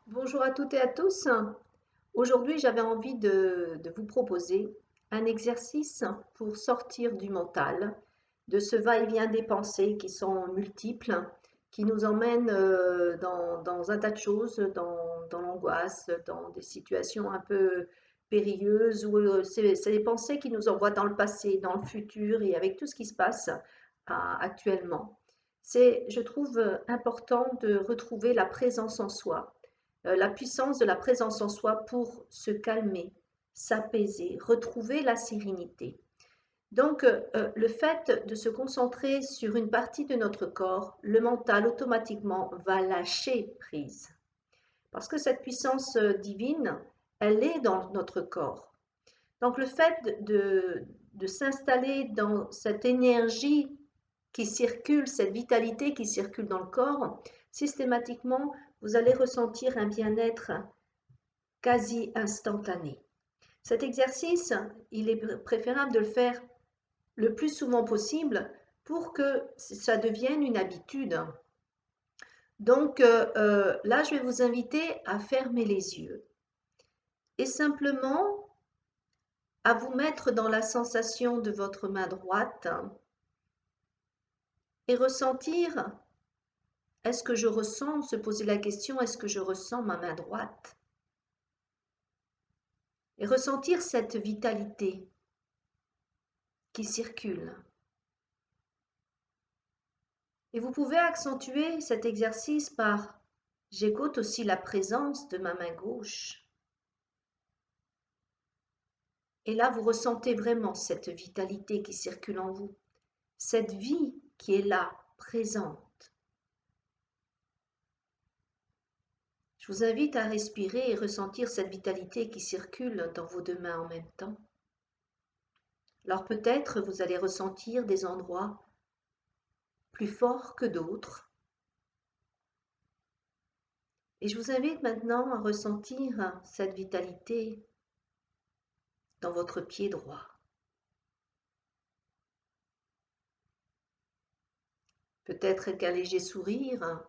Bonjour à toutes et à tous. Aujourd'hui, j'avais envie de vous proposer un exercice pour sortir du mental, de ce va-et-vient des pensées qui sont multiples, qui nous emmènent dans un tas de choses, dans l'angoisse, dans des situations un peu périlleuses, où c'est des pensées qui nous envoient dans le passé, dans le futur et avec tout ce qui se passe actuellement. C'est, je trouve, important de retrouver la présence en soi, la puissance de la présence en soi pour se calmer, s'apaiser, retrouver la sérénité. Donc, le fait de se concentrer sur une partie de notre corps, le mental automatiquement va lâcher prise. Parce que cette puissance divine, elle est dans notre corps. Donc, le fait de s'installer dans cette énergie qui circule, cette vitalité qui circule dans le corps, systématiquement, vous allez ressentir un bien-être quasi instantané. Cet exercice, il est préférable de le faire le plus souvent possible pour que ça devienne une habitude. Donc là, je vais vous inviter à fermer les yeux et simplement à vous mettre dans la sensation de votre main droite et ressentir, est-ce que je ressens, se poser la question, est-ce que je ressens ma main droite? Et ressentir cette vitalité qui circule. Et vous pouvez accentuer cet exercice par j'écoute aussi la présence de ma main gauche. Et là, vous ressentez vraiment cette vitalité qui circule en vous, cette vie qui est là, présente. Je vous invite à respirer et ressentir cette vitalité qui circule dans vos deux mains en même temps. Alors peut-être vous allez ressentir des endroits plus forts que d'autres. Et je vous invite maintenant à ressentir cette vitalité dans votre pied droit. Peut-être qu'un léger sourire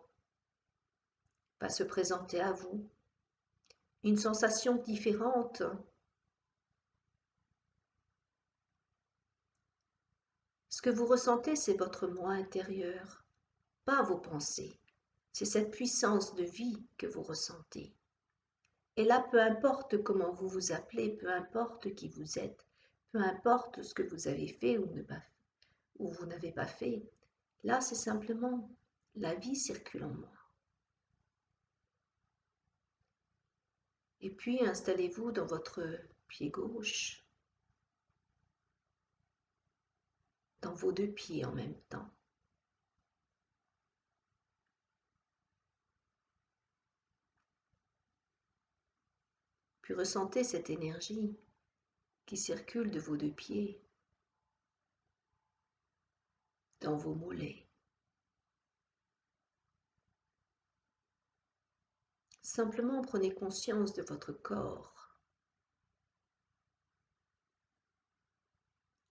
va se présenter à vous, une sensation différente. Ce que vous ressentez, c'est votre moi intérieur, pas vos pensées. C'est cette puissance de vie que vous ressentez. Et là, peu importe comment vous vous appelez, peu importe qui vous êtes, peu importe ce que vous avez fait ou vous n'avez pas fait, là, c'est simplement la vie circule en moi. Et puis, installez-vous dans votre pied gauche, dans vos deux pieds en même temps. Puis ressentez cette énergie qui circule de vos deux pieds dans vos mollets. Simplement prenez conscience de votre corps.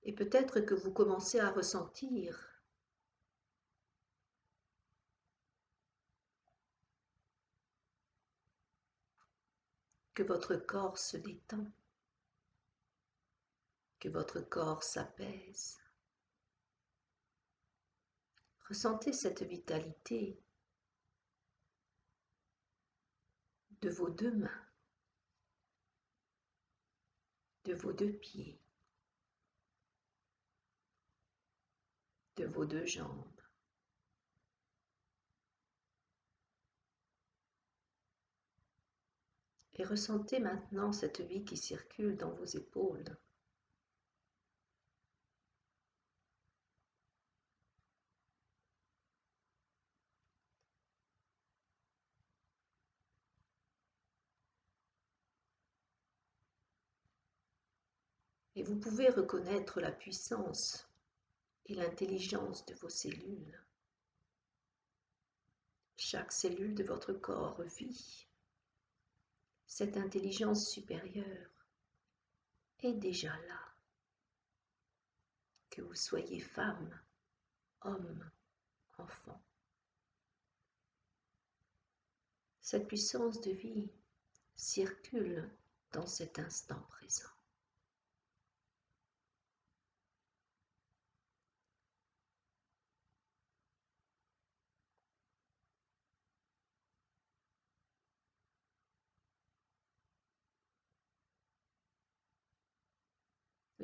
Et peut-être que vous commencez à ressentir que votre corps se détend, que votre corps s'apaise. Ressentez cette vitalité de vos deux mains, de vos deux pieds, de vos deux jambes. Et ressentez maintenant cette vie qui circule dans vos épaules. Et vous pouvez reconnaître la puissance et l'intelligence de vos cellules. Chaque cellule de votre corps vit. Cette intelligence supérieure est déjà là. Que vous soyez femme, homme, enfant. Cette puissance de vie circule dans cet instant présent.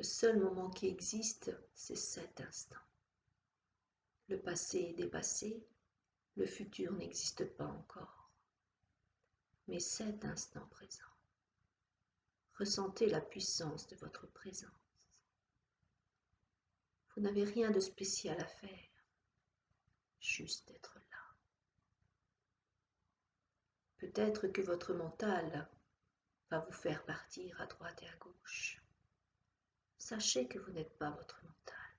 Le seul moment qui existe, c'est cet instant. Le passé est dépassé, le futur n'existe pas encore. Mais cet instant présent, ressentez la puissance de votre présence. Vous n'avez rien de spécial à faire, juste être là. Peut-être que votre mental va vous faire partir à droite et à gauche. Sachez que vous n'êtes pas votre mental.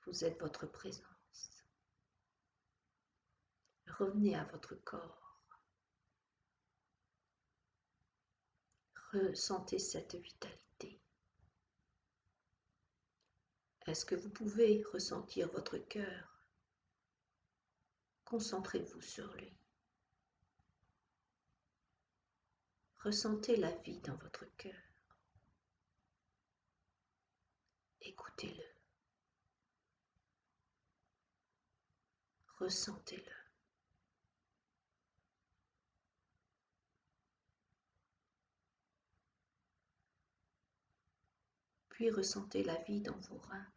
Vous êtes votre présence. Revenez à votre corps. Ressentez cette vitalité. Est-ce que vous pouvez ressentir votre cœur? Concentrez-vous sur lui. Ressentez la vie dans votre cœur. Écoutez-le. Ressentez-le. Puis ressentez la vie dans vos reins.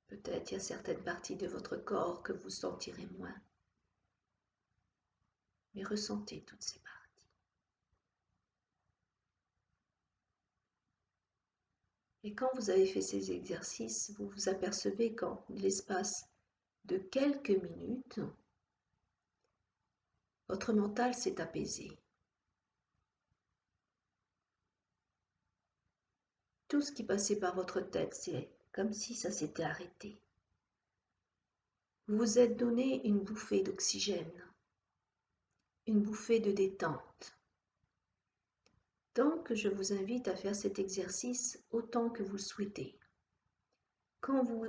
Peut-être il y a certaines parties de votre corps que vous sentirez moins. Mais ressentez toutes ces parties. Et quand vous avez fait ces exercices, vous vous apercevez qu'en l'espace de quelques minutes, votre mental s'est apaisé. Tout ce qui passait par votre tête, c'est comme si ça s'était arrêté. Vous vous êtes donné une bouffée d'oxygène, une bouffée de détente. Donc, je vous invite à faire cet exercice autant que vous le souhaitez. Quand vous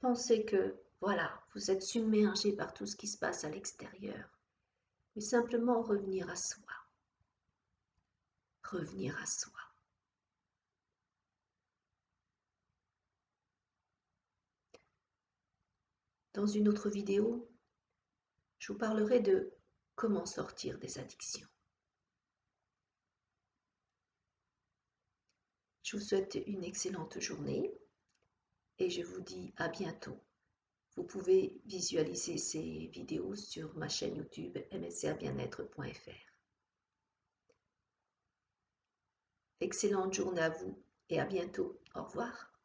pensez que, voilà, vous êtes submergé par tout ce qui se passe à l'extérieur, mais simplement revenir à soi. Revenir à soi. Dans une autre vidéo, je vous parlerai de comment sortir des addictions. Je vous souhaite une excellente journée et je vous dis à bientôt. Vous pouvez visualiser ces vidéos sur ma chaîne YouTube msrbienêtre.fr. Excellente journée à vous et à bientôt. Au revoir.